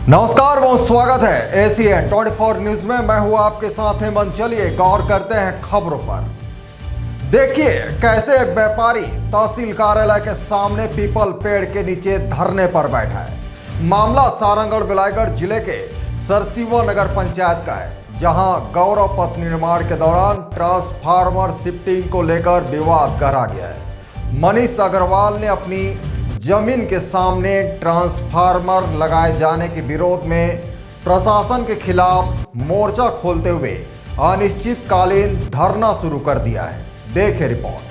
नमस्कार, बहुत स्वागत है एसीएन 24 न्यूज में। मैं हूं आपके साथ हेमंत। चलिए गौर करते हैं खबरों पर। देखिए कैसे एक व्यापारी तहसील कार्यालय के सामने पीपल पेड़ के नीचे धरने पर बैठा है। मामला सारंगढ़ बिलाईगढ़ जिले के सरसीवा नगर पंचायत का है, जहां गौरव पथ निर्माण के दौरान ट्रांसफार्मर शिफ्टिंग को लेकर विवाद गहरा गया है। मनीष अग्रवाल ने अपनी जमीन के सामने ट्रांसफार्मर लगाए जाने के विरोध में प्रशासन के खिलाफ मोर्चा खोलते हुए अनिश्चितकालीन धरना शुरू कर दिया है। देखिए रिपोर्ट।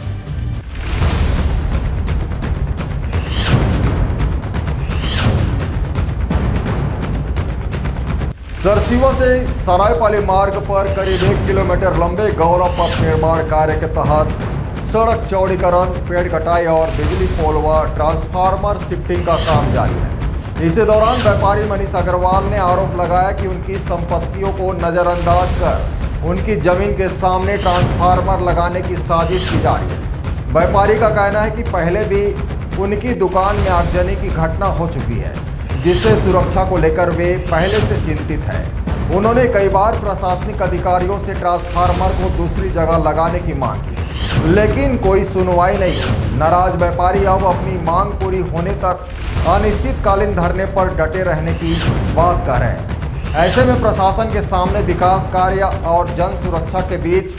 सरसीवा से सरायपाली मार्ग पर करीब 1 किलोमीटर लंबे गौरव पथ निर्माण कार्य के तहत सड़क चौड़ीकरण, पेड़ कटाई और बिजली पोल व ट्रांसफार्मर शिफ्टिंग का काम जारी है। इसी दौरान व्यापारी मनीष अग्रवाल ने आरोप लगाया कि उनकी संपत्तियों को नजरअंदाज कर उनकी जमीन के सामने ट्रांसफार्मर लगाने की साजिश की जा रही है। व्यापारी का कहना है कि पहले भी उनकी दुकान में आगजनी की घटना हो चुकी है, जिससे सुरक्षा को लेकर वे पहले से चिंतित हैं। उन्होंने कई बार प्रशासनिक अधिकारियों से ट्रांसफार्मर को दूसरी जगह लगाने की मांग की, लेकिन कोई सुनवाई नहीं। नाराज व्यापारी अब अपनी मांग पूरी होने तक अनिश्चितकालीन धरने पर डटे रहने की बात कर रहे हैं। ऐसे में प्रशासन के सामने विकास कार्य और जन सुरक्षा के बीच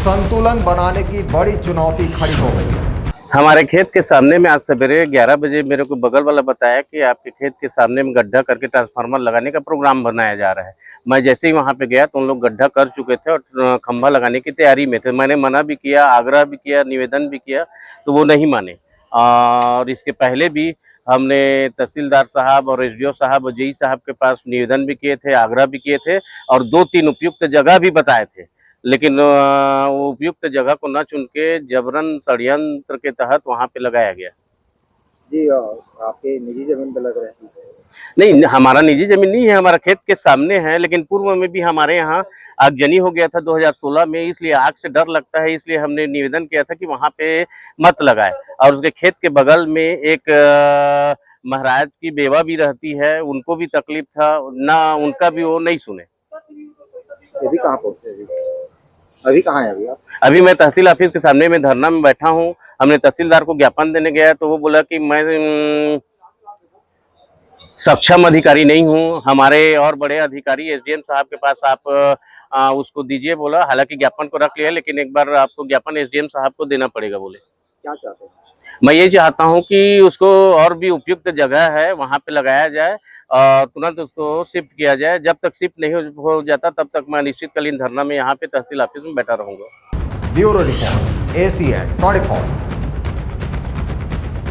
संतुलन बनाने की बड़ी चुनौती खड़ी हो गई है। हमारे खेत के सामने में आज सवेरे 11 बजे मेरे को बगल वाला बताया कि आपके खेत के सामने में गड्ढा करके ट्रांसफार्मर लगाने का प्रोग्राम बनाया जा रहा है। मैं जैसे ही वहां पे गया तो उन लोग गड्ढा कर चुके थे और खंभा लगाने की तैयारी में थे। मैंने मना भी किया, आग्रह भी किया, निवेदन भी किया, तो वो नहीं माने। और इसके पहले भी हमने तहसीलदार साहब और एसडीओ साहब और जेई साहब के पास निवेदन भी किए थे, आग्रह भी किए थे और 2-3 उपयुक्त जगह भी बताए थे, लेकिन वो उपयुक्त जगह को न चुन के जबरन षड्यंत्र के तहत वहां पे लगाया गया। जी, आपके निजी जमीन पे लग रहे हैं? नहीं, हमारा निजी जमीन नहीं है, हमारा खेत के सामने है, लेकिन पूर्व में भी हमारे यहाँ आगजनी हो गया था 2016 में, इसलिए आग से डर लगता है, इसलिए हमने निवेदन किया था कि वहां पे मत लगाए। और उसके खेत के बगल में एक महाराज की बेवा भी रहती है, उनको भी तकलीफ था ना, उनका भी वो नहीं सुने। अभी कहाँ पहुँचे? अभी कहाँ है अभी आप? अभी मैं तहसील ऑफिस के सामने में धरना में बैठा हूँ। हमने तहसीलदार को ज्ञापन देने गया तो वो बोला कि मैं सक्षम अधिकारी नहीं हूँ, हमारे और बड़े अधिकारी एसडीएम साहब के पास आप उसको दीजिए बोला। हालांकि ज्ञापन को रख लिया, लेकिन एक बार आपको ज्ञापन एसडीएम साहब को देना पड़ेगा बोले। क्या चाहते हैं? मैं ये चाहता हूँ कि उसको और भी उपयुक्त जगह है वहाँ पे लगाया जाए और तुरंत उसको शिफ्ट किया जाए। जब तक शिफ्ट नहीं हो जाता तब तक मैं अनिश्चितकालीन धरना में यहाँ पे तहसील ऑफिस में बैठा रहूँगा। Bureau report, ACN 24।